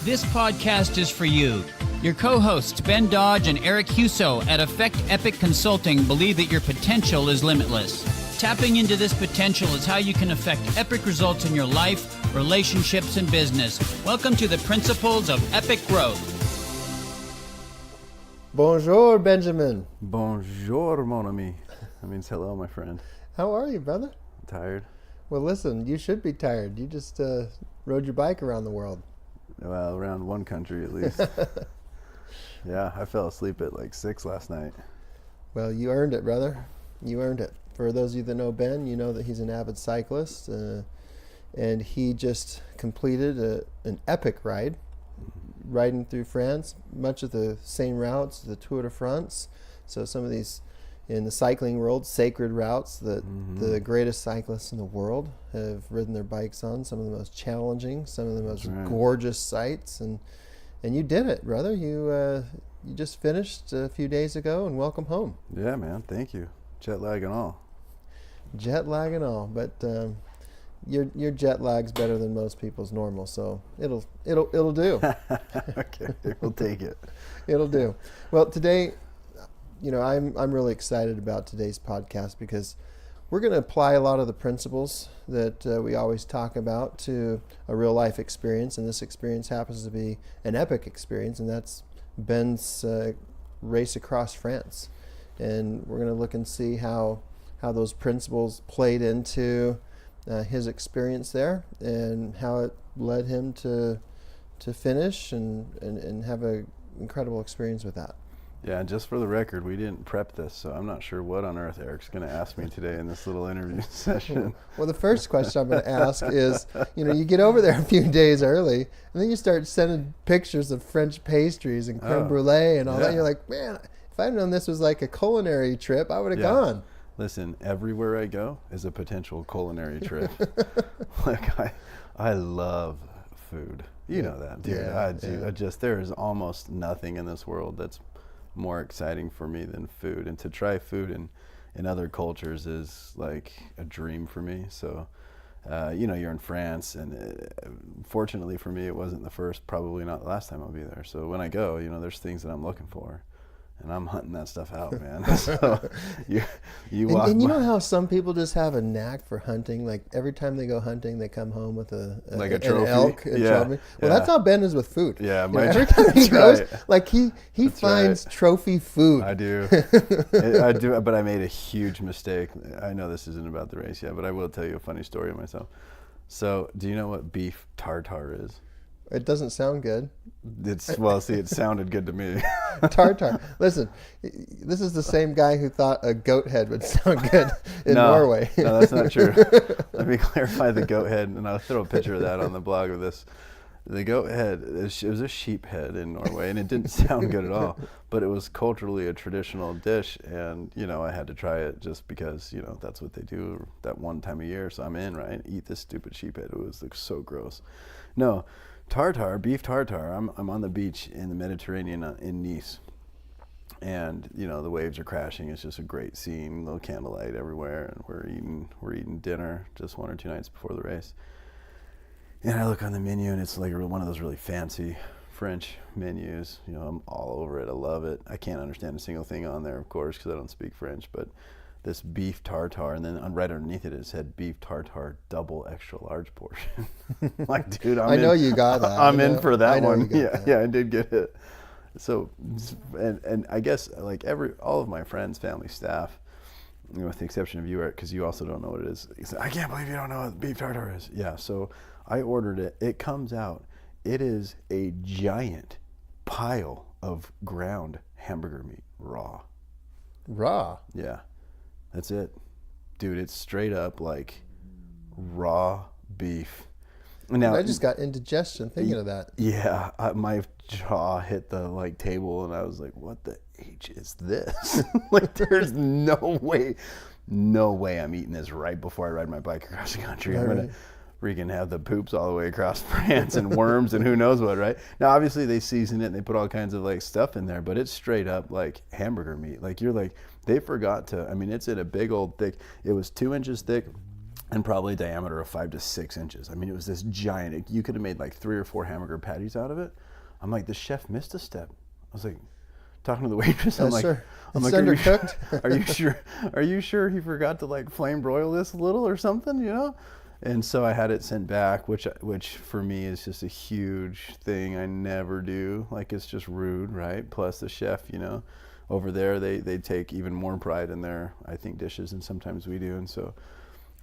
This podcast is for you. Your co-hosts Ben Dodge and Eric Huso at Effect Epic Consulting believe that your potential is limitless. Tapping into this potential is how you can affect epic results in your life, relationships, and business. Welcome to the Principles of Epic Growth. Bonjour, Benjamin. Bonjour, mon ami. That means hello, my friend. How are you, brother? Tired? Well, listen, you should be tired. You just rode your bike around the world. Well, around one country at least. Yeah, I fell asleep at like 6 last night. Well, you earned it, brother. You earned it. For those of you that know Ben, you know that he's an avid cyclist, and he just completed an epic ride, riding through France, much of the same routes, the Tour de France. So some of these, in the cycling world, sacred routes that the greatest cyclists in the world have ridden their bikes on, some of the most challenging, some of the most gorgeous sights, and you did it, brother. You just finished a few days ago, and welcome home. Yeah, man, thank you. Jet lag and all. Jet lag and all, but your jet lag's better than most people's normal, so it'll do. Okay, we'll take it. It'll do. Well, today, I'm really excited about today's podcast because we're going to apply a lot of the principles that we always talk about to a real life experience, and this experience happens to be an epic experience, and that's Ben's race across France. And we're going to look and see how those principles played into his experience there and how it led him to finish and have an incredible experience with that. Yeah, and just for the record, we didn't prep this, so I'm not sure what on earth Eric's going to ask me today in this little interview session. Well, the first question I'm going to ask is, you get over there a few days early, and then you start sending pictures of French pastries and creme brulee and all that. And you're like, man, if I'd known this was like a culinary trip, I would have gone. Listen, everywhere I go is a potential culinary trip. Like, I love food. You know that, dude. Yeah, I do. yeah. There is almost nothing in this world that's more exciting for me than food. And to try food in other cultures is like a dream for me. So, you're in France, and fortunately for me, it wasn't the first, probably not the last time I'll be there. So when I go, there's things that I'm looking for. And I'm hunting that stuff out, man. So you walk. And you know how some people just have a knack for hunting? Like every time they go hunting, they come home with a trophy? An elk. Trophy. Well, that's how Ben is with food. Yeah, every time he goes, like he finds trophy food. I do. I do. But I made a huge mistake. I know this isn't about the race yet, but I will tell you a funny story of myself. So, do you know what beef tartare is? It doesn't sound good. It sounded good to me. Tartare. Listen, this is the same guy who thought a goat head would sound good in Norway. No, that's not true. Let me clarify the goat head, and I'll throw a picture of that on the blog of this. The goat head, it was a sheep head in Norway, and it didn't sound good at all, but it was culturally a traditional dish, and, I had to try it just because, that's what they do that one time a year, so I'm in, right? Eat this stupid sheep head. It was so gross. No. Beef tartare. I'm on the beach in the Mediterranean in Nice, and the waves are crashing. It's just a great scene, little candlelight everywhere, and we're eating dinner just 1 or 2 nights before the race. And I look on the menu, and it's like one of those really fancy French menus. I'm all over it. I love it. I can't understand a single thing on there, of course, because I don't speak French, but this beef tartare, and then right underneath it said beef tartare double extra large portion. Like, dude, I know you got that. I'm in for that one. Yeah, I did get it. So, and I guess like all of my friends, family, staff, with the exception of you, Eric, because you also don't know what it is. He said, I can't believe you don't know what beef tartare is. Yeah, so I ordered it. It comes out. It is a giant pile of ground hamburger meat, raw. Raw? Yeah. That's it. Dude, it's straight up like raw beef. Now, I just got indigestion thinking of that. Yeah, my jaw hit the table, and I was like, what the H is this? Like, there's no way I'm eating this right before I ride my bike across the country. I'm going to freaking have the poops all the way across France and worms and who knows what, right? Now, obviously, they season it and they put all kinds of stuff in there, but it's straight up like hamburger meat. Like, you're like, they forgot to, it's in a big old thick, it was 2 inches thick. and probably a diameter of 5 to 6 inches. I mean, it was this giant. You could have made like 3 or 4 hamburger patties out of it. I'm like, the chef missed a step. I was like, talking to the waitress, I'm like, undercooked. Are you sure he forgot to like flame broil this a little or something, you know? And so I had it sent back, which for me is just a huge thing I never do. Like, it's just rude, right? Plus the chef, you know, over there, they take even more pride in their, I think, dishes than sometimes we do. And so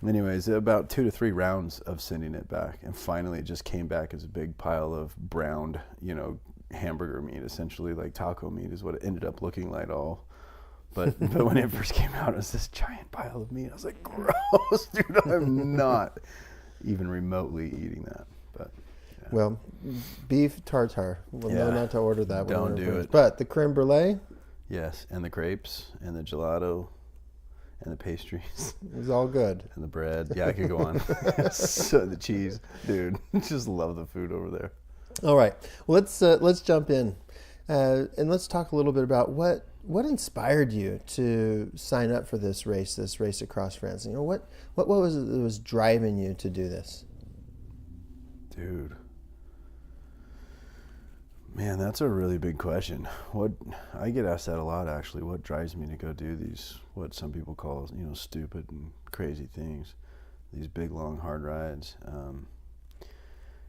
anyways, about 2 to 3 rounds of sending it back. And finally it just came back as a big pile of browned, you know, hamburger meat, essentially like taco meat is what it ended up looking like all. But when it first came out, it was this giant pile of meat. I was like, gross, dude, I'm not even remotely eating that. But yeah. Well, beef tartare. We'll know not to order that. Don't do it. But the creme brulee? Yes, and the crepes and the gelato and the pastries. It's all good. And the bread. Yeah, I could go on. So the cheese. Dude, just love the food over there. All right. Well, let's jump in. And let's talk a little bit about what inspired you to sign up for this race across France. You know, what was it that was driving you to do this? Dude. Man, that's a really big question. I get asked that a lot, actually. What drives me to go do these, what some people call, you know, stupid and crazy things, these big, long, hard rides.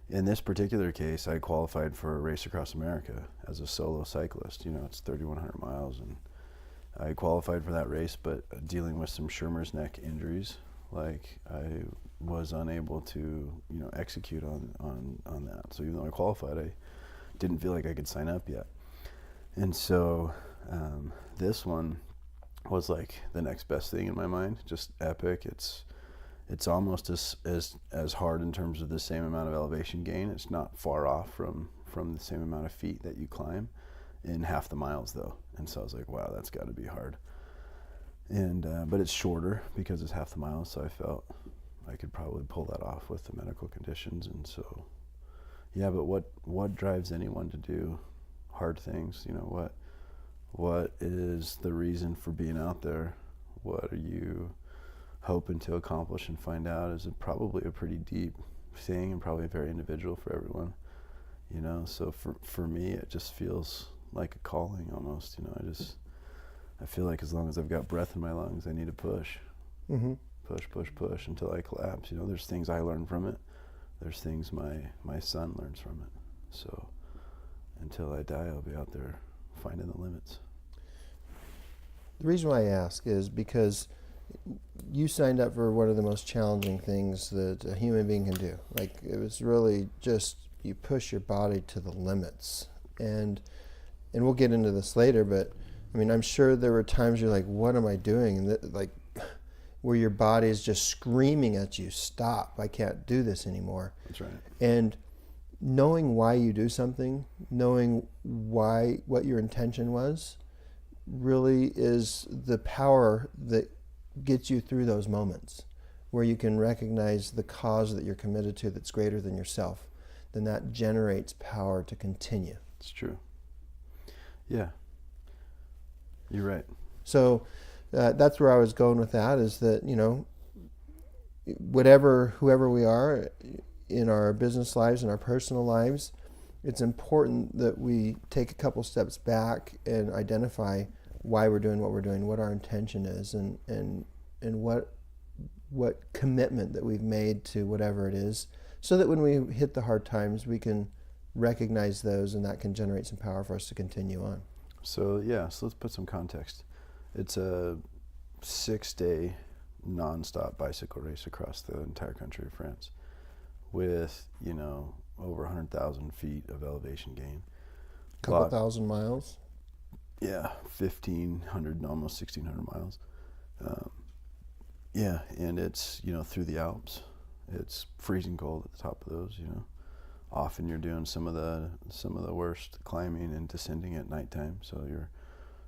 In this particular case, I qualified for a race across America as a solo cyclist. You know, it's 3,100 miles, and I qualified for that race, but dealing with some Schirmer's neck injuries, like I was unable to, you know, execute on that. So even though I qualified, I didn't feel like I could sign up yet. And so this one was like the next best thing in my mind, just epic. It's almost as hard in terms of the same amount of elevation gain. It's not far off from the same amount of feet that you climb in half the miles though. And so I was like, wow, that's got to be hard. And but it's shorter because it's half the miles, so I felt I could probably pull that off with the medical conditions. And so yeah, but what drives anyone to do hard things? You know, what is the reason for being out there? What are you hoping to accomplish and find out? Is probably a pretty deep thing and probably very individual for everyone. You know, so for me, it just feels like a calling almost. You know, I feel like as long as I've got breath in my lungs, I need to push. Mm-hmm. Push until I collapse. You know, there's things I learn from it. There's things my son learns from it. So until I die, I'll be out there finding the limits. The reason why I ask is because you signed up for one of the most challenging things that a human being can do. Like, it was really just, you push your body to the limits. And we'll get into this later, but I mean, I'm sure there were times you're like, what am I doing? And like, where your body is just screaming at you, stop, I can't do this anymore. That's right. And knowing why you do something, knowing what your intention was, really is the power that gets you through those moments where you can recognize the cause that you're committed to that's greater than yourself. Then that generates power to continue. It's true. Yeah. You're right. So that's where I was going with that, is that, you know, whoever we are in our business lives and our personal lives, it's important that we take a couple steps back and identify why we're doing what we're doing, what our intention is, and what commitment that we've made to whatever it is, so that when we hit the hard times, we can recognize those, and that can generate some power for us to continue on. So let's put some context. It's a 6-day non-stop bicycle race across the entire country of France with, you know, over 100,000 feet of elevation gain. Couple thousand miles? Yeah, 1,500, almost 1,600 miles. And it's, you know, through the Alps. It's freezing cold at the top of those, you know. Often you're doing some of the worst climbing and descending at nighttime, so you're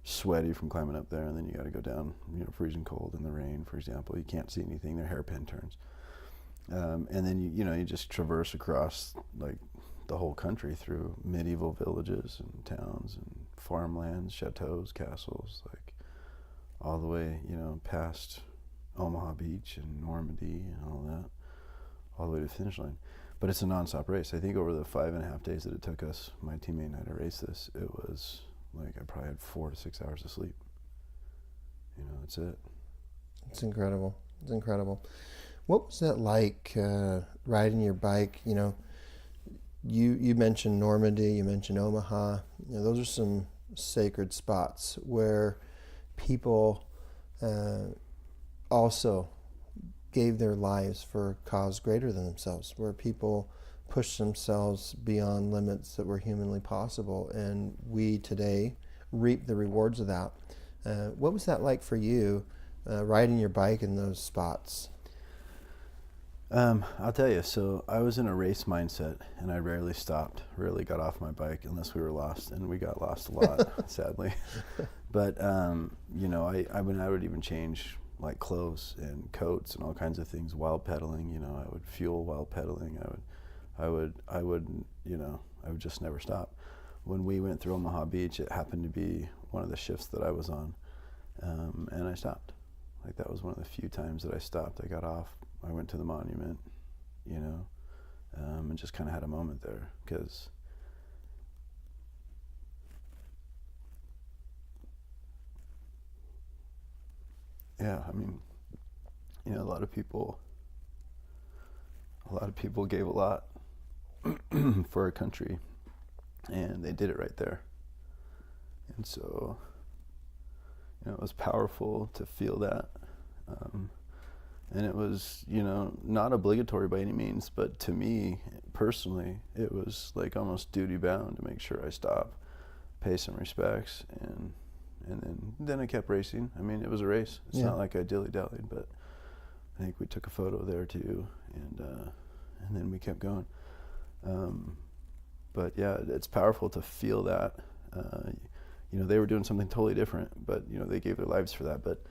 sweaty from climbing up there, and then you got to go down, you know, freezing cold in the rain, for example. You can't see anything; they're hairpin turns, and then you just traverse across like the whole country through medieval villages and towns and farmlands, chateaus, castles, like all the way, you know, past Omaha Beach and Normandy and all that, all the way to the finish line. But it's a nonstop race. I think over the 5.5 days that it took us, my teammate and I, to race this, it was like I probably had 4 to 6 hours of sleep. That's it. It's incredible. It's incredible. What was that like, riding your bike? You mentioned Normandy, you mentioned Omaha. Those are some sacred spots where people also gave their lives for a cause greater than themselves, where people pushed themselves beyond limits that were humanly possible, and we today reap the rewards of that. What was that like for you, riding your bike in those spots? I'll tell you, so I was in a race mindset, and I rarely got off my bike unless we were lost, and we got lost a lot, sadly. But, I would even change like clothes and coats and all kinds of things while pedaling. I would fuel while pedaling. I would just never stop. When we went through Omaha Beach, it happened to be one of the shifts that I was on, and I stopped. Like, that was one of the few times that I stopped. I got off, I went to the monument, and just kind of had a moment there, because a lot of people gave a lot for our country, and they did it right there. And so, it was powerful to feel that. And it was, not obligatory by any means, but to me personally, it was like almost duty bound to make sure I stop, pay some respects, and then I kept racing. It was a race. It's not like I dilly-dallied, but I think we took a photo there too, and then we kept going. But yeah, it's powerful to feel that. They were doing something totally different, but they gave their lives for that. But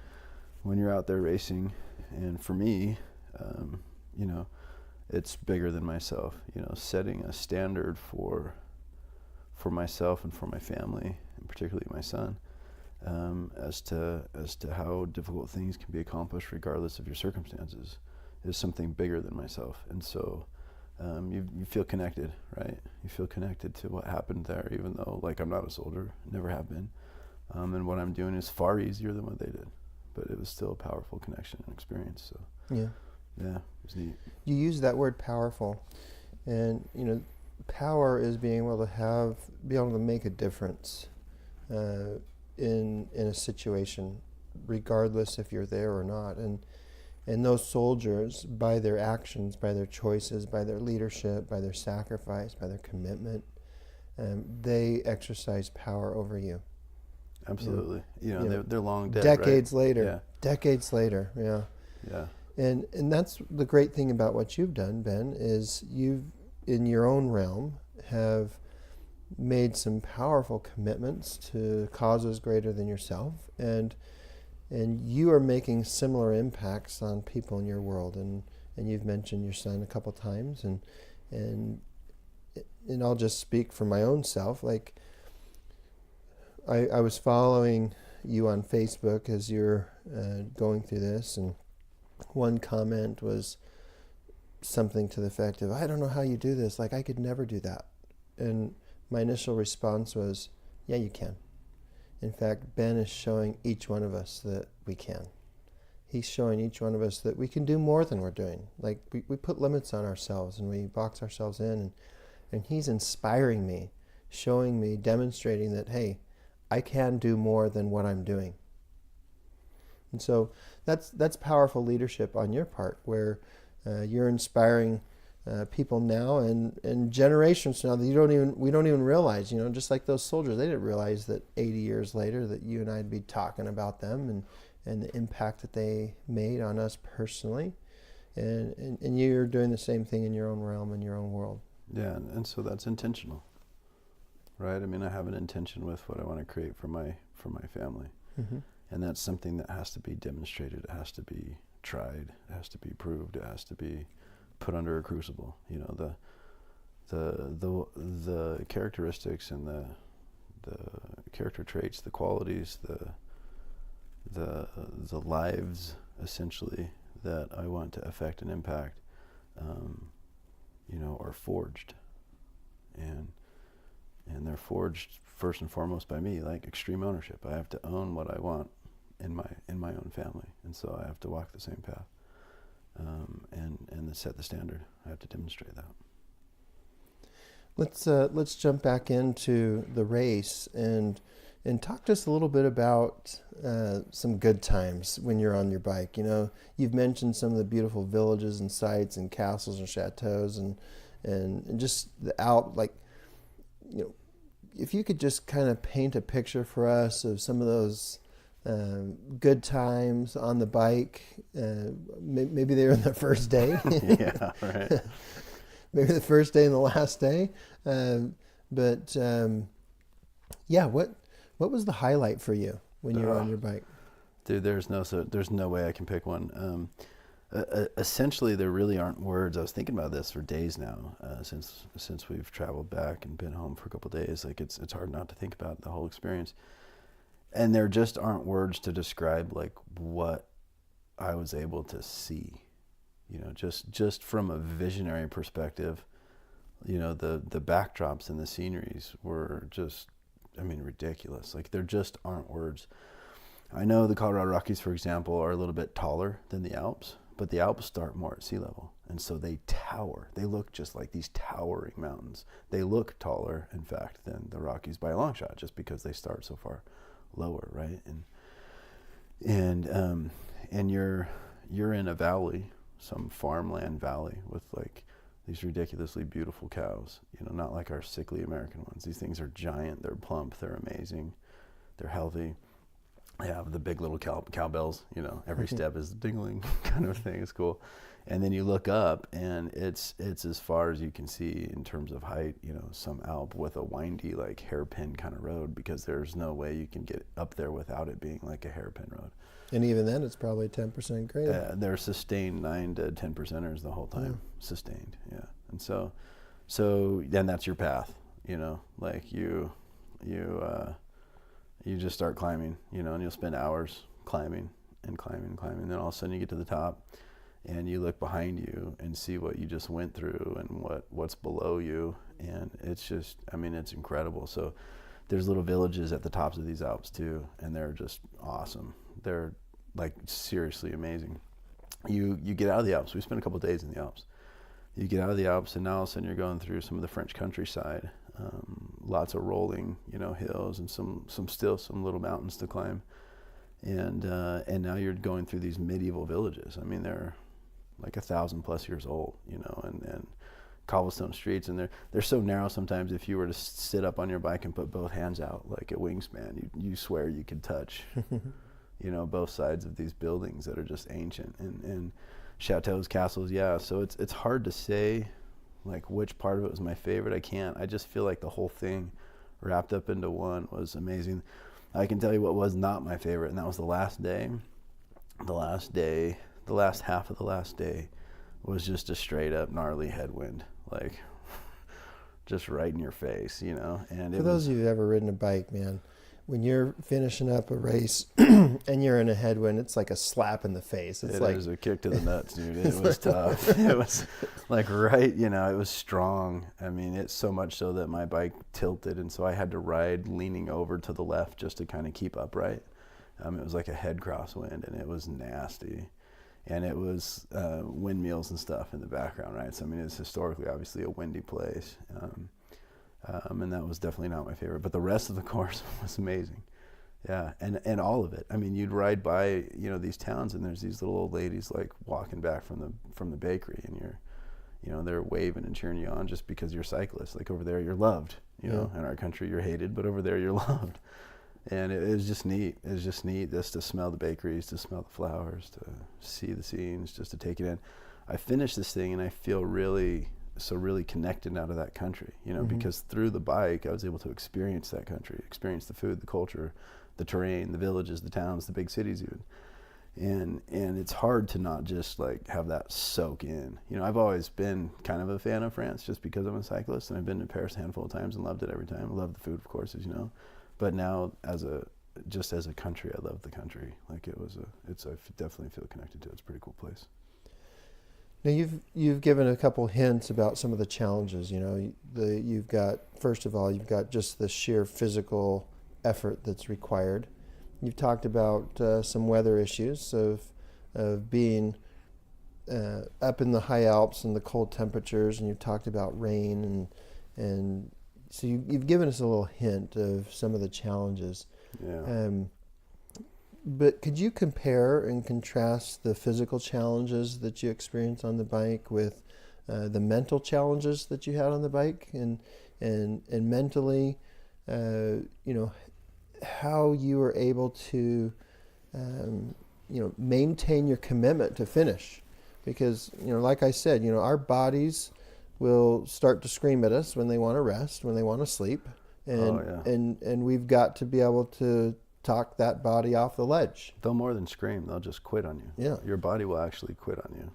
when you're out there racing, and for me, it's bigger than myself. Setting a standard for myself and for my family, and particularly my son, as to how difficult things can be accomplished regardless of your circumstances, is something bigger than myself. And so you feel connected, right? You feel connected to what happened there, even though, like, I'm not a soldier, never have been, and what I'm doing is far easier than what they did, but it was still a powerful connection and experience. So yeah, it was neat. You use that word powerful, and power is being able to make a difference in a situation, regardless if you're there or not. And those soldiers, by their actions, by their choices, by their leadership, by their sacrifice, by their commitment, they exercise power over you. Absolutely. They're long dead, decades right? later. Yeah. Decades later, yeah. Yeah. And that's the great thing about what you've done, Ben, is you've, in your own realm, have made some powerful commitments to causes greater than yourself, and you are making similar impacts on people in your world, and you've mentioned your son a couple times, and I'll just speak for my own self. Like, I was following you on Facebook as you're going through this, and one comment was something to the effect of, I don't know how you do this, like, I could never do that. And my initial response was, yeah, you can. In fact, Ben is showing each one of us that we can. He's showing each one of us that we can do more than we're doing. Like, we put limits on ourselves and we box ourselves in, and he's inspiring me, showing me, demonstrating that, hey, I can do more than what I'm doing. And so that's powerful leadership on your part, where you're inspiring people now and generations now that we don't even realize, just like those soldiers, they didn't realize that 80 years later that you and I'd be talking about them and the impact that they made on us personally. And you're doing the same thing in your own realm, in your own world. Yeah, and so that's intentional, right? I have an intention with what I want to create for my family. Mm-hmm. And that's something that has to be demonstrated. It has to be tried. It has to be proved. It has to be put under a crucible. The characteristics and the character traits, the qualities, the lives essentially, that I want to affect and impact, are forged. And they're forged first and foremost by me, like extreme ownership. I have to own what I want in my own family, and so I have to walk the same path, and set the standard. I have to demonstrate that. Let's jump back into the race and talk to us a little bit about some good times when you're on your bike. You've mentioned some of the beautiful villages and sites and castles and chateaus and just the if you could just kind of paint a picture for us of some of those good times on the bike. Maybe they were on the first day. Yeah, right. Maybe the first day and the last day. What was the highlight for you when you were on your bike? Dude, there's no way I can pick one. Essentially, there really aren't words. I was thinking about this for days now, since we've traveled back and been home for a couple of days. Like it's hard not to think about the whole experience, and there just aren't words to describe like what I was able to see. Just from a visionary perspective, the backdrops and the sceneries were just, ridiculous. Like there just aren't words. I know the Colorado Rockies, for example, are a little bit taller than the Alps, but the Alps start more at sea level. And so they tower. They look just like these towering mountains. They look taller, in fact, than the Rockies by a long shot, just because they start so far lower, right? And you're in a valley, some farmland valley with like these ridiculously beautiful cows, not like our sickly American ones. These things are giant, they're plump, they're amazing, they're healthy. They have the big little cowbells, every step is dingling kind of thing. It's cool. And then you look up and it's as far as you can see in terms of height, some Alp with a windy, like hairpin kind of road, because there's no way you can get up there without it being like a hairpin road. And even then, it's probably 10% grade. They're sustained 9 to 10%ers the whole time. Yeah. Sustained, yeah. And so then that's your path, like you just start climbing, and you'll spend hours climbing and climbing and climbing. Then all of a sudden you get to the top and you look behind you and see what you just went through and what's below you. And it's just, it's incredible. So there's little villages at the tops of these Alps too, and they're just awesome. They're like seriously amazing. You get out of the Alps. We spent a couple of days in the Alps. You get out of the Alps, and now all of a sudden you're going through some of the French countryside. Lots of rolling, hills, and some little mountains to climb. And now you're going through these medieval villages. They're like 1,000+ years old, and cobblestone streets, and they're so narrow sometimes. If you were to sit up on your bike and put both hands out like a wingspan, you swear you could touch, both sides of these buildings that are just ancient and chateaus, castles. Yeah, so it's hard to say like which part of it was my favorite. I just feel like the whole thing wrapped up into one was amazing. I can tell you what was not my favorite, and that was the last day. The last half of the last day was just a straight up gnarly headwind, like just right in your face, And for those of you who've ever ridden a bike, man, when you're finishing up a race and you're in a headwind, it's like a slap in the face. It was a kick to the nuts, dude. It was tough. It was like it was strong. It's so much so that my bike tilted, and so I had to ride leaning over to the left just to kind of keep upright. It was like a head crosswind, and it was nasty. And it was windmills and stuff in the background, right? So, it's historically obviously a windy place. And that was definitely not my favorite, but the rest of the course was amazing. Yeah, and all of it. You'd ride by, these towns, and there's these little old ladies like walking back from the bakery, and they're waving and cheering you on just because you're a cyclist. Like over there, you're loved. In our country, you're hated, but over there, you're loved. And it was just neat. It was just neat just to smell the bakeries, to smell the flowers, to see the scenes, just to take it in. I finished this thing, and I feel really connected now to that country, because through the bike I was able to experience that country, experience the food, the culture, the terrain, the villages, the towns, the big cities even. And it's hard to not just like have that soak in. I've always been kind of a fan of France just because I'm a cyclist, and I've been to Paris a handful of times and loved it every time. I love the food, of course, as you know. But now as a just as a country, I love the country. Like I definitely feel connected to it. It's a pretty cool place. Now you've given a couple hints about some of the challenges. You've got, first of all, you've got just the sheer physical effort that's required. You've talked about some weather issues of being up in the high Alps and the cold temperatures, and you've talked about rain, and so you've given us a little hint of some of the challenges. Yeah. But could you compare and contrast the physical challenges that you experienced on the bike with the mental challenges that you had on the bike, and mentally, how you were able to, maintain your commitment to finish? Because, like I said, our bodies will start to scream at us when they want to rest, when they want to sleep, and we've got to be able to talk that body off the ledge. They'll more than scream. They'll just quit on you. Yeah. Your body will actually quit on you,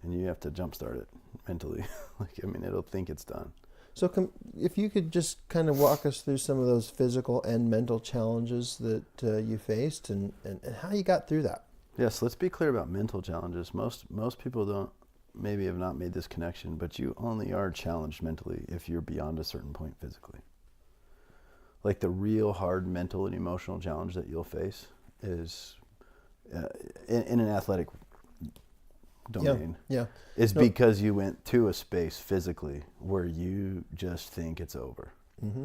and you have to jumpstart it mentally. It'll think it's done. So if you could just kind of walk us through some of those physical and mental challenges that you faced, and how you got through that. Yes, let's be clear about mental challenges. Most people maybe have not made this connection, but you only are challenged mentally if you're beyond a certain point physically. Like the real hard mental and emotional challenge that you'll face is in an athletic domain. Yeah. Is because you went to a space physically where you just think it's over. Mm-hmm.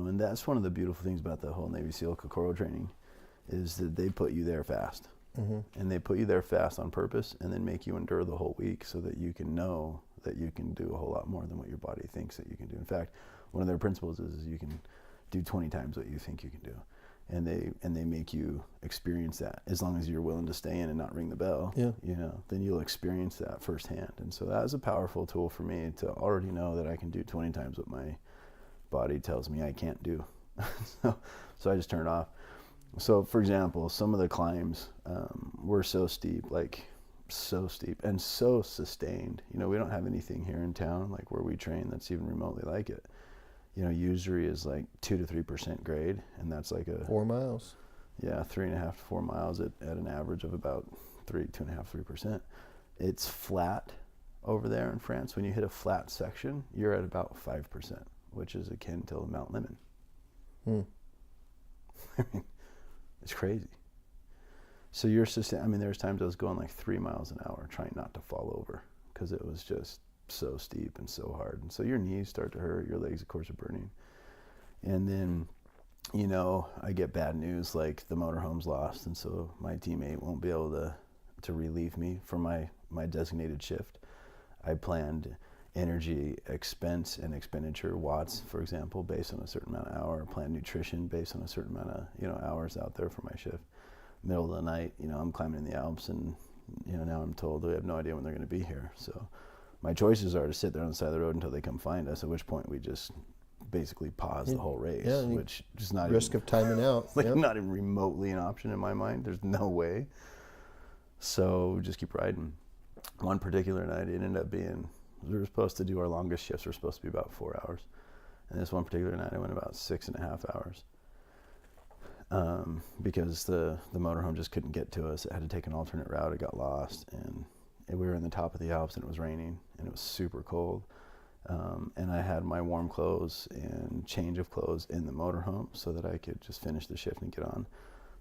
And that's one of the beautiful things about the whole Navy SEAL Kokoro training, is that they put you there fast. Mm-hmm. And they put you there fast on purpose, and then make you endure the whole week so that you can know that you can do a whole lot more than what your body thinks that you can do. In fact, one of their principles is you can do 20 times what you think you can do. And they make you experience that. As long as you're willing to stay in and not ring the bell, then you'll experience that firsthand. And so that is a powerful tool for me to already know that I can do 20 times what my body tells me I can't do. So I just turn it off. So, for example, some of the climbs were so steep and so sustained. We don't have anything here in town, like where we train, that's even remotely like it. Usually is like 2 to 3% grade, and that's like 4 miles. Yeah, 3.5 to 4 miles at an average of about 3%. It's flat over there in France. When you hit a flat section, you're at about 5%, which is akin to Mount Lemmon. It's crazy. So you're there's times I was going like 3 miles an hour trying not to fall over because it was just so steep and so hard. And so your knees start to hurt, your legs of course are burning. And then, I get bad news, like the motorhome's lost, and so my teammate won't be able to relieve me for my designated shift. I planned energy expense and expenditure watts, for example, based on a certain amount of hour. Plan nutrition based on a certain amount of hours out there for my shift. Middle of the night, I'm climbing in the Alps, and now I'm told we have no idea when they're going to be here. So my choices are to sit there on the side of the road until they come find us, at which point we just basically pause the whole race, which is not risk of timing out. Not even remotely an option in my mind. There's no way. So we just keep riding. One particular night, it ended up being, we were supposed to do our longest shifts were supposed to be about 4 hours, and this one particular night I went about 6.5 hours because the motorhome just couldn't get to us. It had to take an alternate route. It got lost, and we were in the top of the Alps, and it was raining, and it was super cold, and I had my warm clothes and change of clothes in the motorhome so that I could just finish the shift and get on.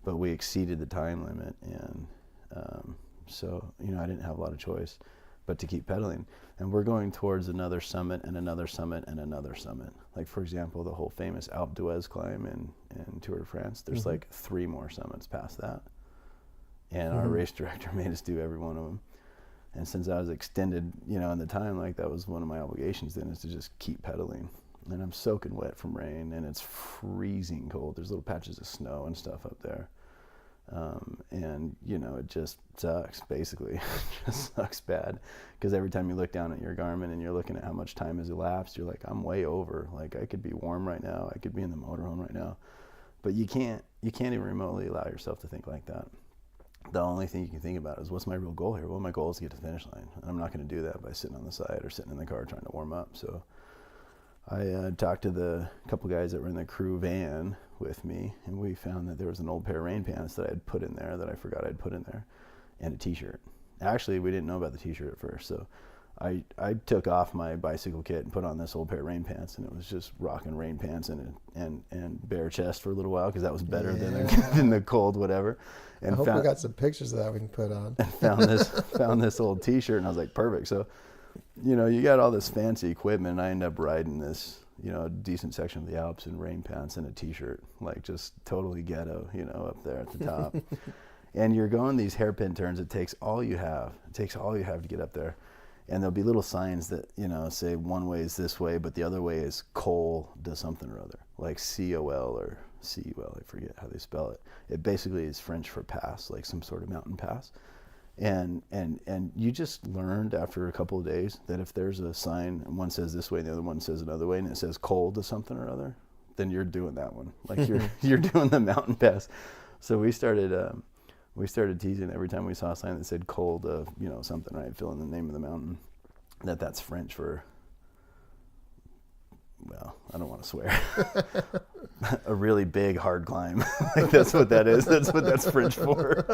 But we exceeded the time limit, and so I didn't have a lot of choice but to keep pedaling. And we're going towards another summit and another summit and another summit. Like, for example, the whole famous Alpe d'Huez climb in Tour de France, there's like 3 more summits past that. And our race director made us do every one of them. And since I was extended, in the time, like that was one of my obligations then, is to just keep pedaling. And I'm soaking wet from rain, and it's freezing cold. There's little patches of snow and stuff up there. And it just sucks, basically. It just sucks bad, because every time you look down at your Garmin and you're looking at how much time has elapsed, you're like, I'm way over. Like, I could be warm right now, I could be in the motorhome right now, but you can't even remotely allow yourself to think like that. The only thing you can think about is, what's my real goal here? Well, my goal is to get to the finish line, and I'm not going to do that by sitting on the side or sitting in the car trying to warm up. So I talked to the couple guys that were in the crew van with me, and we found that there was an old pair of rain pants that I had put in there that I forgot I'd put in there, and a t-shirt. Actually, we didn't know about the t-shirt at first, so I took off my bicycle kit and put on this old pair of rain pants, and it was just rocking rain pants and bare chest for a little while, because that was better than the cold whatever. And I hope we got some pictures of that we can put on. And found this old t-shirt, and I was like, perfect. So, you got all this fancy equipment, and I end up riding this, a decent section of the Alps in rain pants and a t-shirt, like just totally ghetto, up there at the top. And you're going these hairpin turns. It takes all you have. To get up there. And there'll be little signs that, say one way is this way, but the other way is Cole does something or other, like C-O-L or C-U-L, I forget how they spell it. It basically is French for pass, like some sort of mountain pass. And you just learned after a couple of days that if there's a sign and one says this way and the other one says another way and it says Cole does something or other, then you're doing that one. Like you're doing the mountain pass. So we started teasing every time we saw a sign that said cold, something, right? Fill in the name of the mountain. That's French for, well, I don't want to swear. A really big, hard climb. Like that's what that is. That's what that's French for.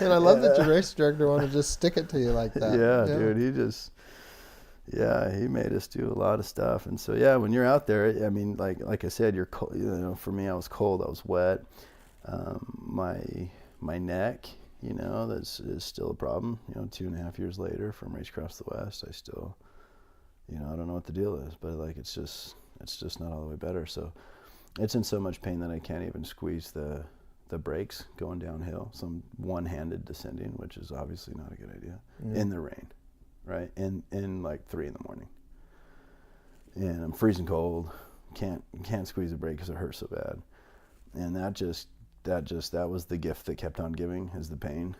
And I love that your race director wanted to just stick it to you like that. Yeah, dude, he made us do a lot of stuff. And so, when you're out there, I mean, like I said, you're cold. For me, I was cold. I was wet. My neck, is still a problem. 2.5 years later from Race Across the West, I still, I don't know what the deal is, but it's just not all the way better. So it's in so much pain that I can't even squeeze the brakes going downhill. Some one-handed descending, which is obviously not a good idea, in the rain, right? In like 3 a.m. And I'm freezing cold. Can't squeeze the brake because it hurts so bad. And that was the gift that kept on giving, is the pain.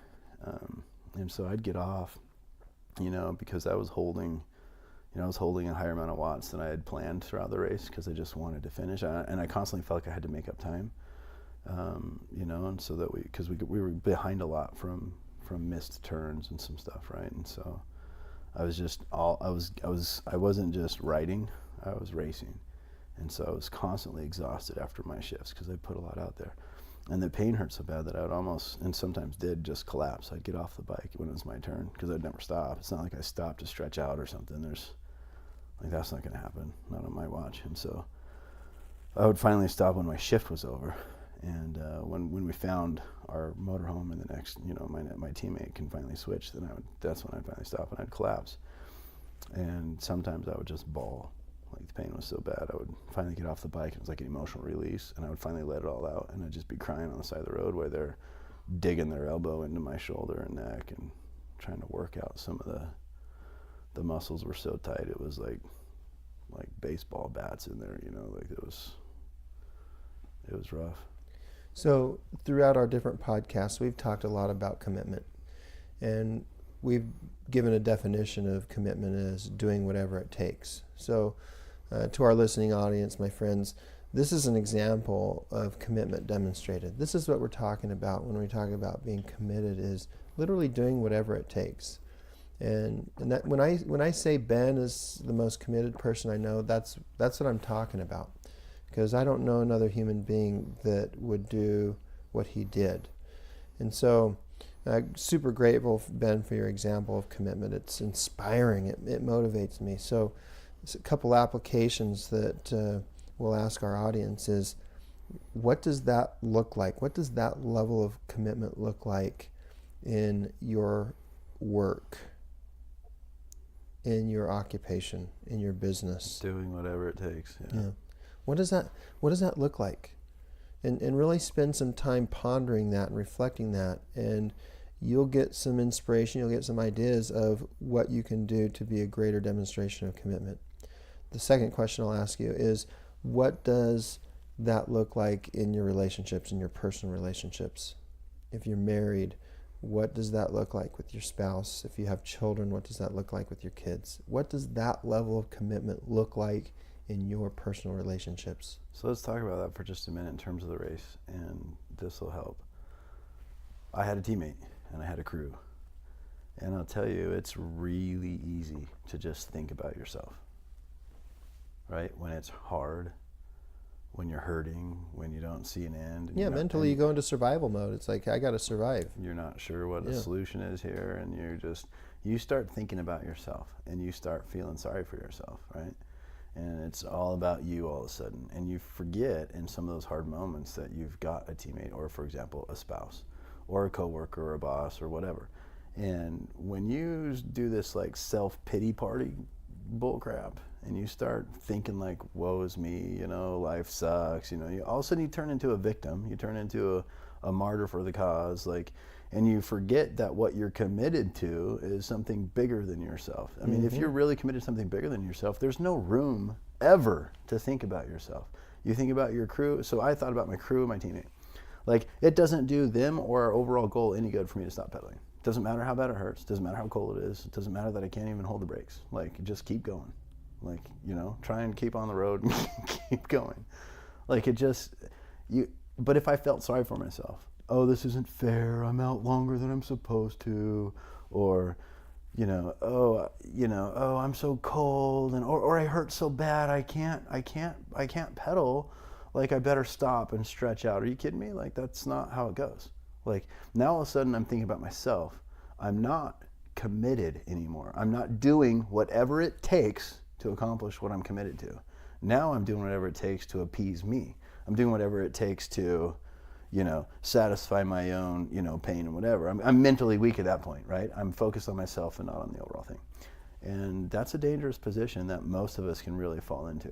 And so I'd get off, because I was holding a higher amount of watts than I had planned throughout the race, because I just wanted to finish. And I constantly felt like I had to make up time, and so that because we were behind a lot from missed turns and some stuff, right? And so I wasn't just riding, I was racing. And so I was constantly exhausted after my shifts because I put a lot out there. And the pain hurt so bad that I would almost, and sometimes did, just collapse. I'd get off the bike when it was my turn, because I'd never stop. It's not like I stopped to stretch out or something. That's not going to happen, not on my watch. And so I would finally stop when my shift was over. And when we found our motorhome and the next, my teammate can finally switch, that's when I'd finally stop and I'd collapse. And sometimes I would just bawl. Like the pain was so bad, I would finally get off the bike. It was like an emotional release, and I would finally let it all out. And I'd just be crying on the side of the road while they're digging their elbow into my shoulder and neck and trying to work out some of the muscles were so tight. It was like baseball bats in there, like it was rough. So throughout our different podcasts, we've talked a lot about commitment, and we've given a definition of commitment as doing whatever it takes. So to our listening audience, my friends, this is an example of commitment demonstrated. This is what we're talking about when we talk about being committed, is literally doing whatever it takes. And that when I say Ben is the most committed person I know, that's what I'm talking about, because I don't know another human being that would do what he did. And so super grateful, Ben, for your example of commitment. It's inspiring. It motivates me. So a couple applications that we'll ask our audience is, what does that look like? What does that level of commitment look like in your work, in your occupation, in your business? Doing whatever it takes. Yeah. What does that look like? And really spend some time pondering that and reflecting that, and you'll get some inspiration, you'll get some ideas of what you can do to be a greater demonstration of commitment. The second question I'll ask you is, what does that look like in your relationships, in your personal relationships? If you're married, what does that look like with your spouse? If you have children, what does that look like with your kids? What does that level of commitment look like in your personal relationships? So let's talk about that for just a minute in terms of the race, and this will help. I had a teammate and I had a crew, and I'll tell you, it's really easy to just think about yourself, right? When it's hard, when you're hurting, when you don't see an end. Yeah, mentally you go into survival mode. It's like, I got to survive. You're not sure what the solution is here, and you start thinking about yourself, and you start feeling sorry for yourself, right? And it's all about you all of a sudden, and you forget in some of those hard moments that you've got a teammate, or for example, a spouse, or a coworker, or a boss, or whatever. And when you do this like self-pity party bull crap, and you start thinking like, woe is me, life sucks, all of a sudden you turn into a victim, you turn into a martyr for the cause, like, and you forget that what you're committed to is something bigger than yourself. I mean, if you're really committed to something bigger than yourself, there's no room ever to think about yourself. You think about your crew. So I thought about my crew and my teammate. Like, it doesn't do them or our overall goal any good for me to stop pedaling. It doesn't matter how bad it hurts. It doesn't matter how cold it is. It doesn't matter that I can't even hold the brakes. Like, just keep going. Like, try and keep on the road and keep going. Like, but if I felt sorry for myself, oh, this isn't fair, I'm out longer than I'm supposed to, or, oh, I'm so cold, and or I hurt so bad, I can't pedal, like, I better stop and stretch out. Are you kidding me? Like, that's not how it goes. Like, now all of a sudden I'm thinking about myself. I'm not committed anymore. I'm not doing whatever it takes to accomplish what I'm committed to. Now I'm doing whatever it takes to appease me. I'm doing whatever it takes to, satisfy my own, pain and whatever. I'm mentally weak at that point, right? I'm focused on myself and not on the overall thing. And that's a dangerous position that most of us can really fall into.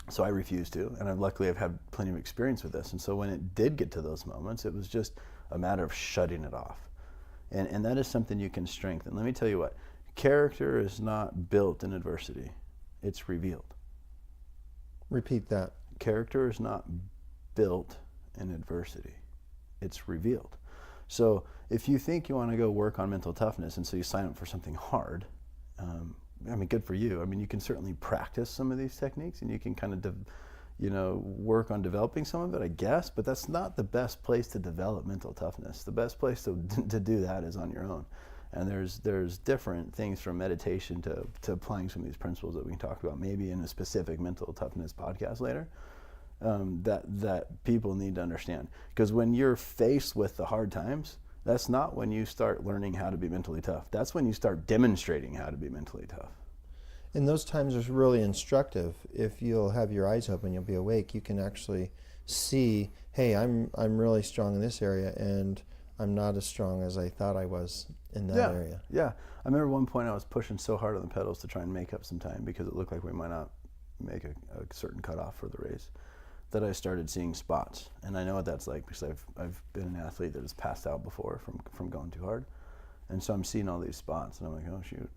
So I refused to, and luckily I've had plenty of experience with this. And so when it did get to those moments, it was just a matter of shutting it off. And that is something you can strengthen. Let me tell you what, character is not built in adversity, it's revealed. Repeat that. Character is not built in adversity, it's revealed. So if you think you want to go work on mental toughness, and so you sign up for something hard, good for you. You can certainly practice some of these techniques, and you can kind of work on developing some of it, I guess, but that's not the best place to develop mental toughness. The best place to do that is on your own. And there's different things from meditation to applying some of these principles that we can talk about maybe in a specific mental toughness podcast later, that people need to understand. Because when you're faced with the hard times, that's not when you start learning how to be mentally tough. That's when you start demonstrating how to be mentally tough. And those times are really instructive. If you'll have your eyes open, you'll be awake, you can actually see, hey, I'm really strong in this area, and I'm not as strong as I thought I was in that area. Yeah. I remember one point I was pushing so hard on the pedals to try and make up some time because it looked like we might not make a certain cutoff for the race, that I started seeing spots. And I know what that's like because I've been an athlete that has passed out before from going too hard. And so I'm seeing all these spots, and I'm like, oh, shoot.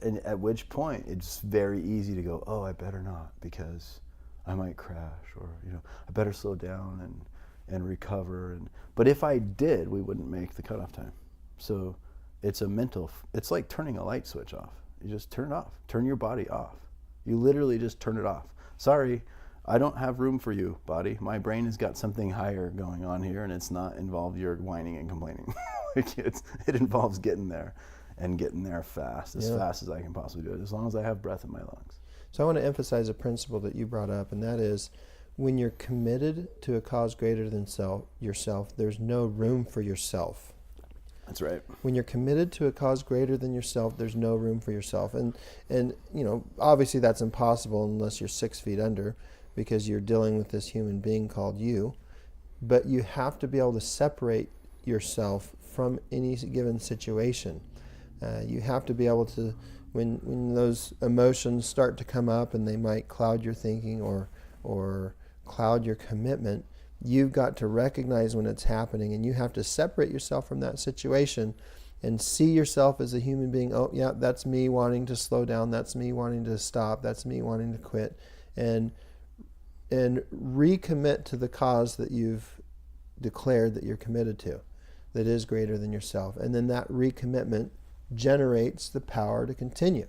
And at which point, it's very easy to go, oh, I better not, because I might crash, or, I better slow down and recover. But if I did, we wouldn't make the cutoff time. So it's it's like turning a light switch off. You just turn it off. Turn your body off. You literally just turn it off. Sorry, I don't have room for you, body. My brain has got something higher going on here, and it's not involved your whining and complaining. It involves getting there, and getting there fast as I can possibly do it, as long as I have breath in my lungs. So I want to emphasize a principle that you brought up, and that is, when you're committed to a cause greater than yourself, there's no room for yourself. That's right. When you're committed to a cause greater than yourself, there's no room for yourself. And obviously that's impossible unless you're 6 feet under, because you're dealing with this human being called you. But you have to be able to separate yourself from any given situation. You have to be able to, when those emotions start to come up and they might cloud your thinking or cloud your commitment, you've got to recognize when it's happening, and you have to separate yourself from that situation and see yourself as a human being. Oh, yeah, that's me wanting to slow down. That's me wanting to stop. That's me wanting to quit. And recommit to the cause that you've declared that you're committed to, that is greater than yourself. And then that recommitment generates the power to continue.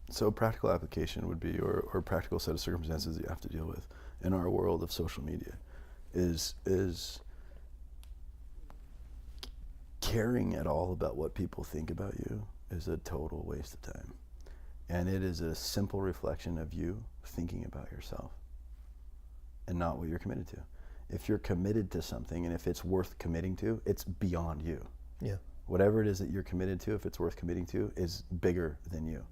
So practical application would be, or practical set of circumstances that you have to deal with in our world of social media, is caring at all about what people think about you is a total waste of time. And it is a simple reflection of you thinking about yourself. and not what you're committed to. If you're committed to something and if it's worth committing to, it's beyond you. Yeah. Whatever it is that you're committed to, if it's worth committing to, is bigger than you.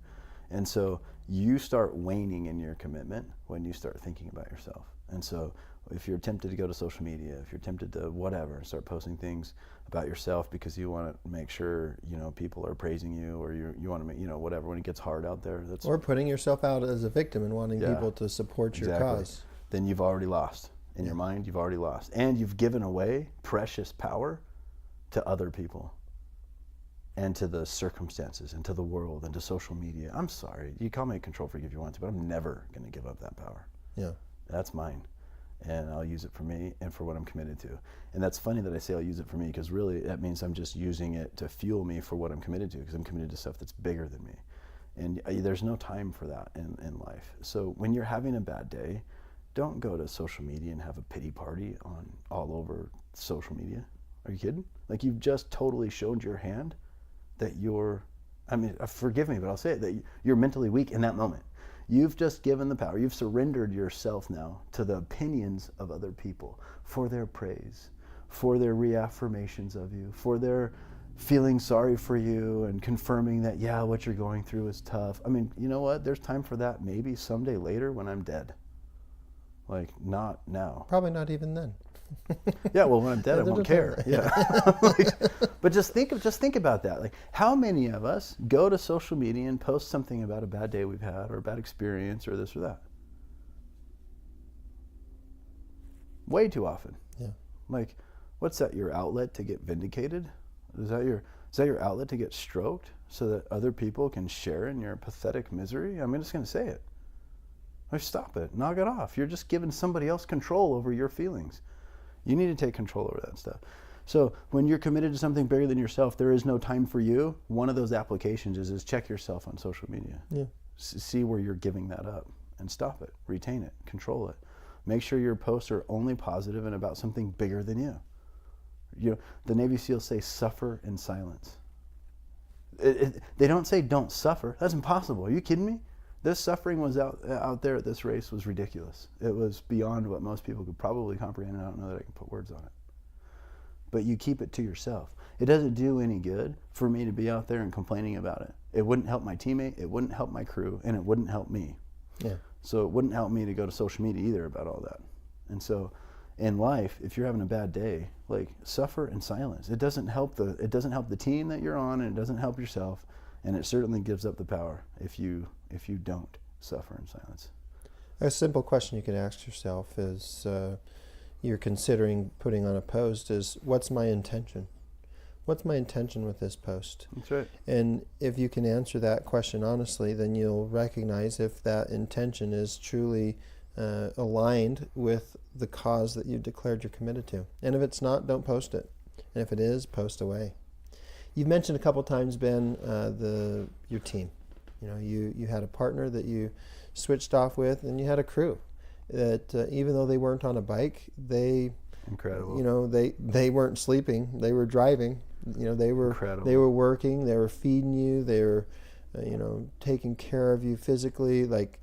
And so you start waning in your commitment when you start thinking about yourself. And so if you're tempted to go to social media, if you're tempted to whatever, start posting things about yourself because you want to make sure, people are praising you, or you want to make, whatever, when it gets hard out there. Or putting yourself out as a victim and wanting people to support your cause. Then you've already lost. In your mind, you've already lost. And you've given away precious power to other people and to the circumstances and to the world and to social media. I'm sorry. You call me a control freak if you want to, but I'm never going to give up that power. Yeah. That's mine. And I'll use it for me and for what I'm committed to. And that's funny that I say I'll use it for me, because really that means I'm just using it to fuel me for what I'm committed to, because I'm committed to stuff that's bigger than me. And there's no time for that in life. So when you're having a bad day, don't go to social media and have a pity party all over social media. Are you kidding? Like, you've just totally showed your hand that forgive me, but I'll say it, that you're mentally weak in that moment. You've just given the power. You've surrendered yourself now to the opinions of other people, for their praise, for their reaffirmations of you, for their feeling sorry for you and confirming that, what you're going through is tough. I mean, you know what? There's time for that maybe someday later when I'm dead. Like, not now. Probably not even then. Yeah, well, when I'm dead, I won't care. Yeah. But just think about that. Like, how many of us go to social media and post something about a bad day we've had, or a bad experience, or this or that? Way too often. Yeah. Like, what's that? Your outlet to get vindicated? Is that your outlet to get stroked so that other people can share in your pathetic misery? I'm just going to say it. Like, stop it. Knock it off. You're just giving somebody else control over your feelings. You need to take control over that stuff. So when you're committed to something bigger than yourself, there is no time for you. One of those applications is check yourself on social media. Yeah. See where you're giving that up and stop it. Retain it. Control it. Make sure your posts are only positive and about something bigger than you. The Navy SEALs say suffer in silence. They don't say don't suffer. That's impossible. Are you kidding me? This suffering was out there at this race was ridiculous. It was beyond what most people could probably comprehend, and I don't know that I can put words on it. But you keep it to yourself. It doesn't do any good for me to be out there and complaining about it. It wouldn't help my teammate, it wouldn't help my crew, and it wouldn't help me. Yeah. So it wouldn't help me to go to social media either about all that. And so in life, if you're having a bad day, like, suffer in silence. It doesn't help the team that you're on, and it doesn't help yourself, and it certainly gives up the power if you don't suffer in silence. A simple question you could ask yourself is, you're considering putting on a post, is, what's my intention? What's my intention with this post? That's right. And if you can answer that question honestly, then you'll recognize if that intention is truly aligned with the cause that you've declared you're committed to. And if it's not, don't post it. And if it is, post away. You've mentioned a couple times, Ben, your team. You had a partner that you switched off with, and you had a crew that even though they weren't on a bike, incredible. They weren't sleeping. They were driving. They were incredible. They were working. They were feeding you. They were, taking care of you physically. Like,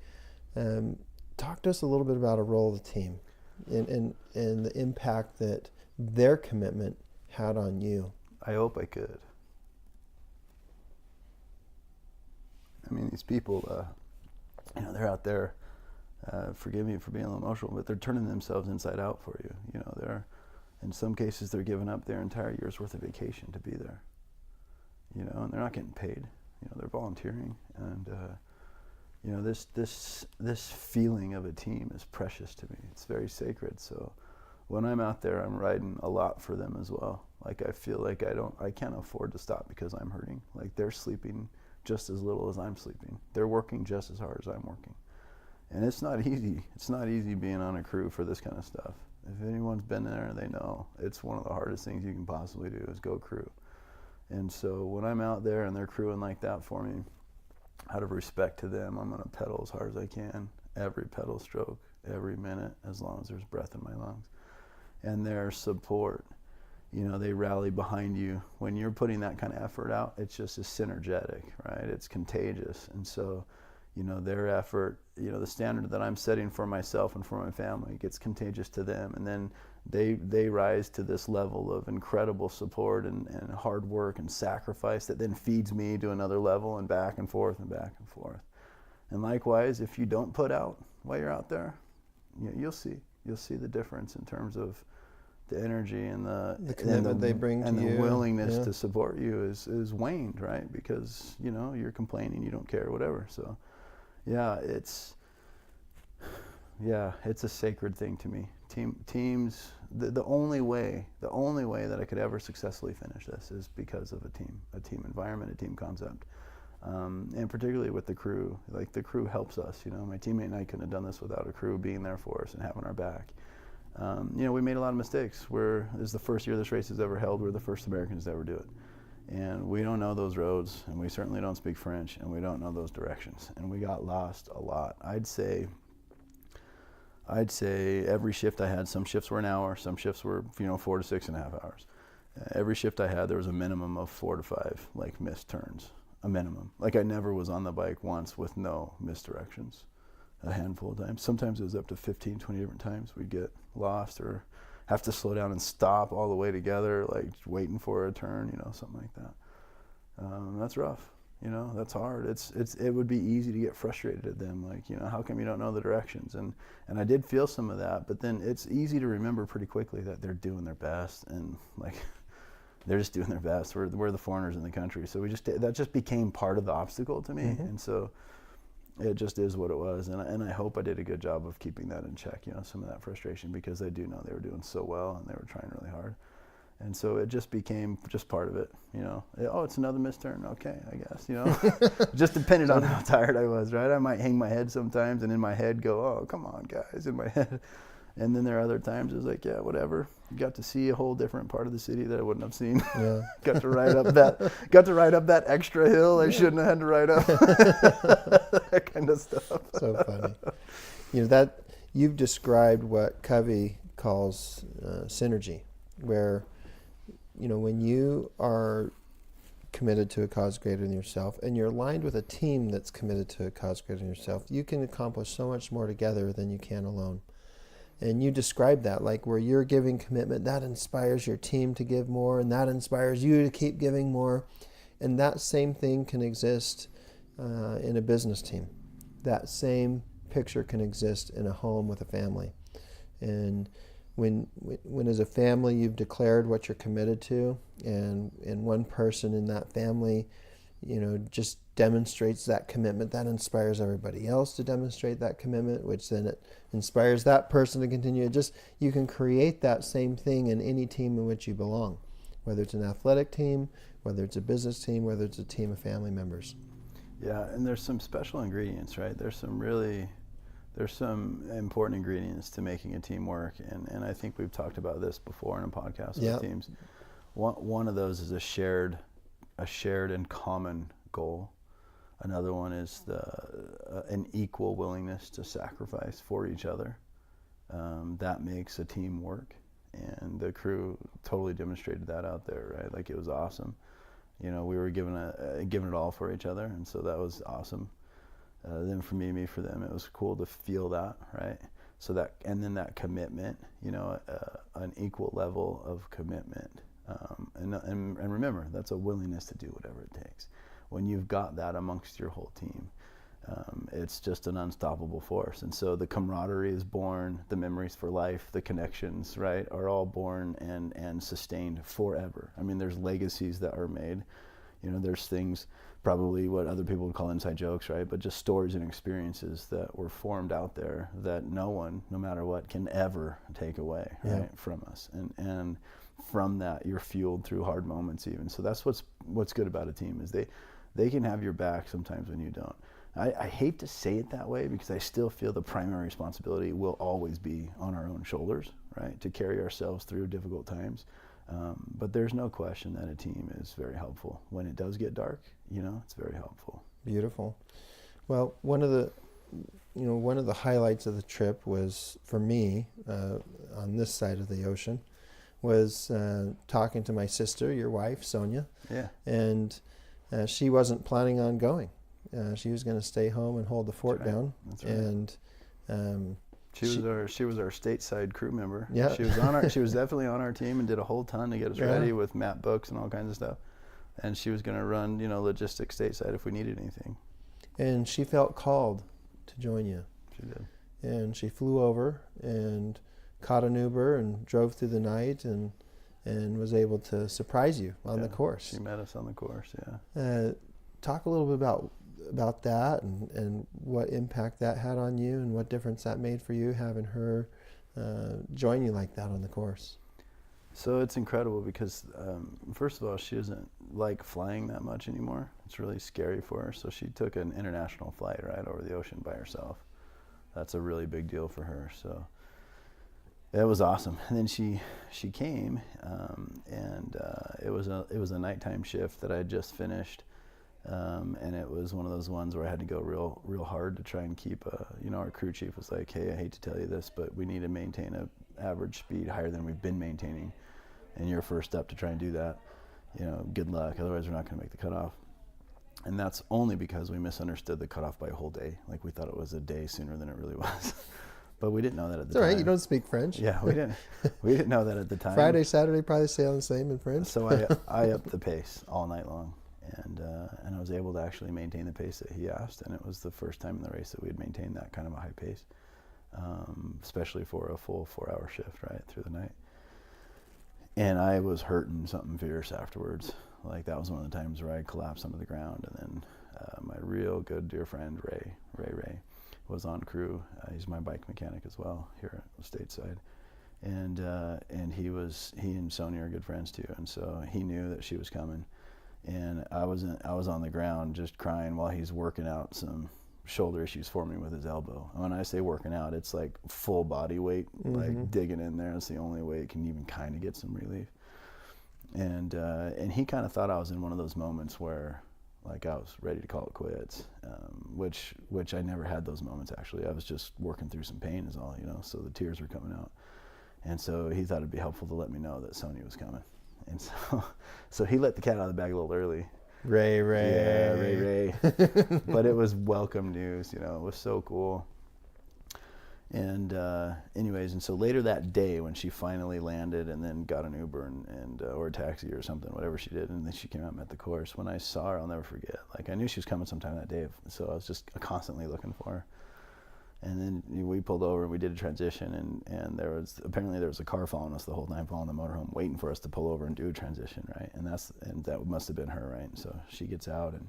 talk to us a little bit about a role of the team, and the impact that their commitment had on you. I hope I could. I mean, these people, they're out there, forgive me for being a little emotional, but they're turning themselves inside out for you. In some cases, they're giving up their entire year's worth of vacation to be there. And they're not getting paid. They're volunteering. And, this feeling of a team is precious to me. It's very sacred. So when I'm out there, I'm riding a lot for them as well. Like, I feel like I can't afford to stop because I'm hurting. Like, they're sleeping just as little as I'm sleeping. They're working just as hard as I'm working. And it's not easy. It's not easy being on a crew for this kind of stuff. If anyone's been there, they know it's one of the hardest things you can possibly do is go crew. And so when I'm out there and they're crewing like that for me, out of respect to them, I'm going to pedal as hard as I can, every pedal stroke, every minute, as long as there's breath in my lungs. And their support, they rally behind you. When you're putting that kind of effort out, it's just as synergetic, right? It's contagious. And so, their effort, the standard that I'm setting for myself and for my family gets contagious to them. And then they rise to this level of incredible support and hard work and sacrifice that then feeds me to another level, and back and forth and back and forth. And likewise, if you don't put out while you're out there, you'll see the difference in terms of the energy and the commitment they bring to you, and the willingness to support you is waned, right? Because you're complaining, you don't care, whatever. So it's a sacred thing to me. Teams. The only way that I could ever successfully finish this is because of a team environment, a team concept. And particularly with the crew, like the crew helps us. My teammate and I couldn't have done this without a crew being there for us and having our back. We made a lot of mistakes. This is the first year this race is ever held. We're the first Americans to ever do it. And we don't know those roads, and we certainly don't speak French, and we don't know those directions. And we got lost a lot. I'd say every shift I had, some shifts were an hour, some shifts were 4 to 6.5 hours. Every shift I had, there was a minimum of 4 to 5 missed turns. A minimum. I never was on the bike once with no misdirections. A handful of times. Sometimes it was up to 15, 20 different times we'd get lost or have to slow down and stop all the way together, waiting for a turn, something like that. That's rough. That's hard. It would be easy to get frustrated at them, how come you don't know the directions? And I did feel some of that, but then it's easy to remember pretty quickly that they're doing their best, and they're just doing their best. We're the foreigners in the country, so that just became part of the obstacle to me, and so it just is what it was. And I hope I did a good job of keeping that in check, some of that frustration, because I do know they were doing so well and they were trying really hard. And so it just became just part of it, Oh, it's another missed turn. Okay, I guess, Just depended on how tired I was, right? I might hang my head sometimes and in my head go, oh, come on, guys, in my head. And then there are other times it was yeah, whatever. Got to see a whole different part of the city that I wouldn't have seen. Yeah. got to ride up that extra hill I shouldn't have had to ride up. That kind of stuff. So funny. That you've described what Covey calls synergy, where when you are committed to a cause greater than yourself and you're aligned with a team that's committed to a cause greater than yourself, you can accomplish so much more together than you can alone. And you describe that, where you're giving commitment, that inspires your team to give more, and that inspires you to keep giving more. And that same thing can exist in a business team. That same picture can exist in a home with a family. And when as a family you've declared what you're committed to, and one person in that family just demonstrates that commitment, that inspires everybody else to demonstrate that commitment, which then it inspires that person to continue. You can create that same thing in any team in which you belong, whether it's an athletic team, whether it's a business team, whether it's a team of family members. Yeah, and there's some special ingredients, right? There's some important ingredients to making a team work, and I think we've talked about this before in a podcast with teams. One of those is a shared and common goal. Another one is an equal willingness to sacrifice for each other. That makes a team work, and the crew totally demonstrated that out there, right? It was awesome. We were giving it all for each other, and so that was awesome. Then for me, for them, it was cool to feel that, right? So and then that commitment, an equal level of commitment. And remember, that's a willingness to do whatever it takes. When you've got that amongst your whole team, it's just an unstoppable force. And so the camaraderie is born, the memories for life, the connections, right, are all born and sustained forever. I mean, there's legacies that are made. There's things, probably what other people would call inside jokes, right? But just stories and experiences that were formed out there that no one, no matter what, can ever take away, right, from us. And from that, you're fueled through hard moments even. So that's what's good about a team, is they can have your back sometimes when you don't. I hate to say it that way, because I still feel the primary responsibility will always be on our own shoulders, right, to carry ourselves through difficult times. But there's no question that a team is very helpful. When it does get dark, it's very helpful. Beautiful. Well, one of the highlights of the trip was, for me, on this side of the ocean, was talking to my sister, your wife, Sonia. Yeah. And she wasn't planning on going. She was going to stay home and hold the fort down. That's right. And she was our stateside crew member. Yeah. She was definitely on our team and did a whole ton to get us ready with map books and all kinds of stuff. And she was going to run, logistics stateside if we needed anything. And she felt called to join you. She did. And she flew over and caught an Uber and drove through the night and was able to surprise you on the course. She met us on the course, yeah. Talk a little bit about that and what impact that had on you and what difference that made for you having her join you like that on the course. So it's incredible because, first of all, she doesn't like flying that much anymore. It's really scary for her. So she took an international flight right over the ocean by herself. That's a really big deal for her. So it was awesome. And then she came, and it was a nighttime shift that I had just finished, and it was one of those ones where I had to go real hard to try and keep. Our crew chief was like, "Hey, I hate to tell you this, but we need to maintain a average speed higher than we've been maintaining, and you're first up to try and do that. Good luck. Otherwise, we're not going to make the cutoff." And that's only because we misunderstood the cutoff by a whole day. Like we thought it was a day sooner than it really was. But we didn't know that at the time. It's all right, you don't speak French. Yeah, we didn't know that at the time. Friday, Saturday, probably sound the same in French. So I upped the pace all night long, and I was able to actually maintain the pace that he asked, and it was the first time in the race that we had maintained that kind of a high pace, especially for a full 4-hour shift right through the night. And I was hurting something fierce afterwards. Like that was one of the times where I collapsed onto the ground, and then my real good dear friend Ray was on crew. He's my bike mechanic as well here at Stateside, and he and Sonia are good friends too, and so he knew that she was coming, and I was on the ground just crying while he's working out some shoulder issues for me with his elbow. And when I say working out, it's like full body weight, like digging in there. It's the only way it can even kind of get some relief. And he kind of thought I was in one of those moments where like I was ready to call it quits, which I never had those moments actually. I was just working through some pain is all, so the tears were coming out. And so he thought it'd be helpful to let me know that Sonia was coming. And so he let the cat out of the bag a little early. Ray. Yeah, Ray. But it was welcome news, it was so cool. And anyways, and so later that day when she finally landed and then got an Uber and or a taxi or something, whatever she did, and then she came out and met the course, when I saw her, I'll never forget. Like I knew she was coming sometime that day, so I was just constantly looking for her. And then we pulled over and we did a transition, and there was a car following us the whole time, following the motorhome, waiting for us to pull over and do a transition, right? And that must have been her, right? And so she gets out, and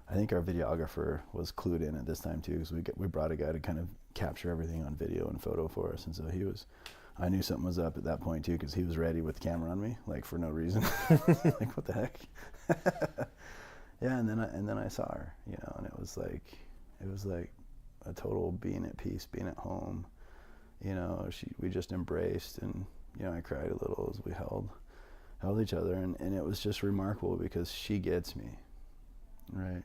I think our videographer was clued in at this time too, because we brought a guy to kind of capture everything on video and photo for us, and so I knew something was up at that point too, because he was ready with the camera on me, like for no reason, like what the heck? Yeah, and then I saw her, and it was like a total being at peace, being at home, we just embraced, and I cried a little as we held each other, and it was just remarkable because she gets me, right?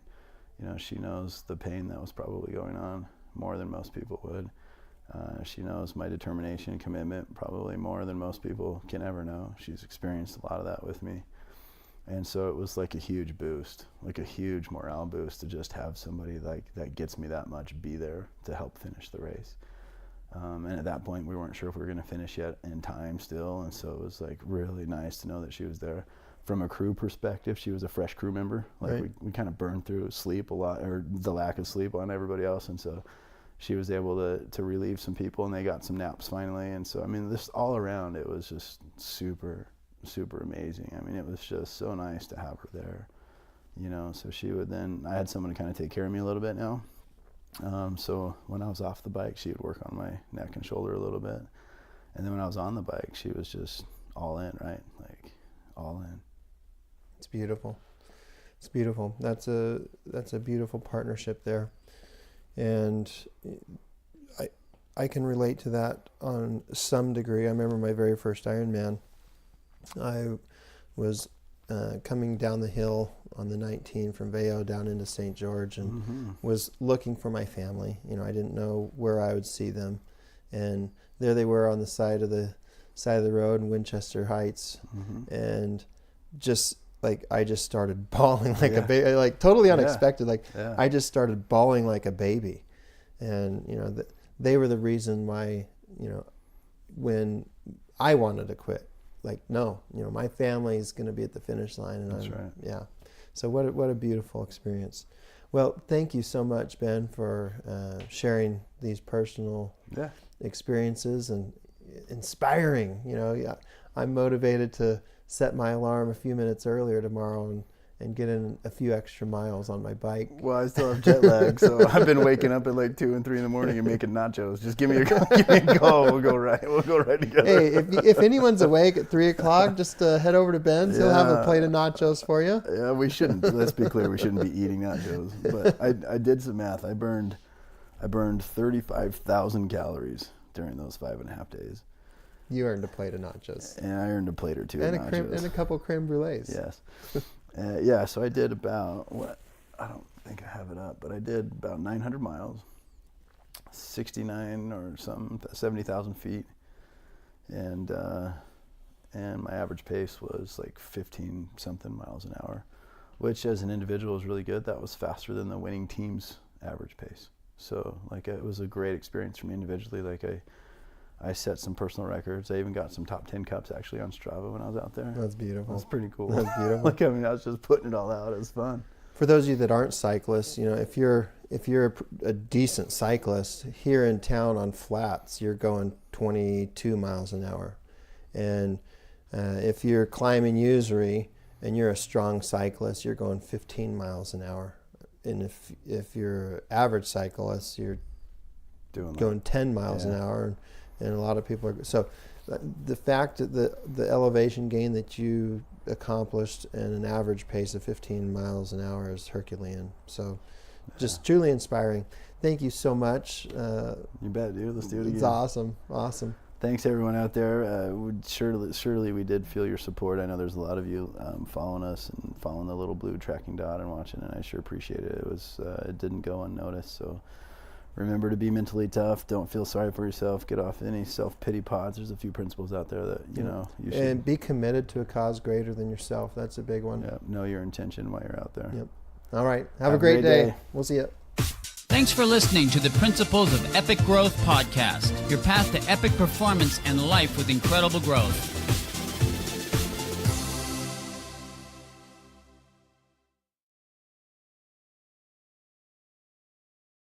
She knows the pain that was probably going on more than most people would. She knows my determination and commitment probably more than most people can ever know. She's experienced a lot of that with me. And so it was like a huge boost, like a huge morale boost to just have somebody like that gets me that much be there to help finish the race. And at that point, we weren't sure if we were going to finish yet in time still. And so it was like really nice to know that she was there. From a crew perspective, she was a fresh crew member. Like right. we kind of burned through sleep a lot, or the lack of sleep on everybody else. And so she was able to relieve some people, and they got some naps finally. And so, I mean, this all around, it was just super amazing. I mean, it was just so nice to have her there, so she would I had someone to kind of take care of me a little bit now. So when I was off the bike, she would work on my neck and shoulder a little bit. And then when I was on the bike, she was just all in, right? Like all in. It's beautiful. That's a beautiful partnership there. And I can relate to that on some degree. I remember my very first Ironman. I was coming down the hill on the 19 from Vail down into St. George, and was looking for my family. I didn't know where I would see them, and there they were on the side of the road in Winchester Heights, and just like I just started bawling like a baby, like totally unexpected. Like Yeah. I just started bawling like a baby. And, you know, they were the reason why, you know, when I wanted to quit, like, no, you know, my family's going to be at the finish line. And That's right. Yeah. So what a beautiful experience. Well, thank you so much, Ben, for sharing these personal experiences and inspiring. You know, I'm motivated to set my alarm a few minutes earlier tomorrow and get in a few extra miles on my bike. Well, I still have jet lag, so I've been waking up at like 2 and 3 in the morning and making nachos. Just give me a call. We'll go right together. Hey, if anyone's awake at 3 o'clock, just head over to Ben's. He'll have a plate of nachos for you. Yeah, we shouldn't. Let's be clear. We shouldn't be eating nachos. But I did some math. I burned 35,000 calories during those 5.5 days. You earned a plate of nachos. And I earned a plate or two and of nachos. And a couple creme brulees. Yes. Yeah, so I did about, I don't think I have it up, but I did about 900 miles, 69 or something, 70,000 feet. And my average pace was like 15 something miles an hour, which as an individual is really good. That was faster than the winning team's average pace. So like it was a great experience for me individually. Like I set some personal records. I even got some top 10 cups actually on Strava when I was out there. That's beautiful. That's pretty cool. That's beautiful. Like, I mean, I was just putting it all out. It was fun. For those of you that aren't cyclists, you know, if you're a decent cyclist here in town on flats, you're going 22 miles an hour. And if you're climbing usury and you're a strong cyclist, you're going 15 miles an hour. And if you're average cyclist, you're going 10 miles an hour. And a lot of people are. So the fact that the elevation gain that you accomplished and an average pace of 15 miles an hour is Herculean. So just truly inspiring. Thank you so much. You bet, dude. Let's do it again. It's awesome. Awesome. Thanks everyone out there. Surely we did feel your support. I know there's a lot of you following us and following the little blue tracking dot and watching, and I sure appreciate it. It didn't go unnoticed. So remember to be mentally tough. Don't feel sorry for yourself. Get off any self-pity pods. There's a few principles out there that, you know, you should. And be committed to a cause greater than yourself. That's a big one. Yep. Know your intention while you're out there. Yep. All right. Have a great day. We'll see you. Thanks for listening to the Principles of Epic Growth podcast, your path to epic performance and life with incredible growth.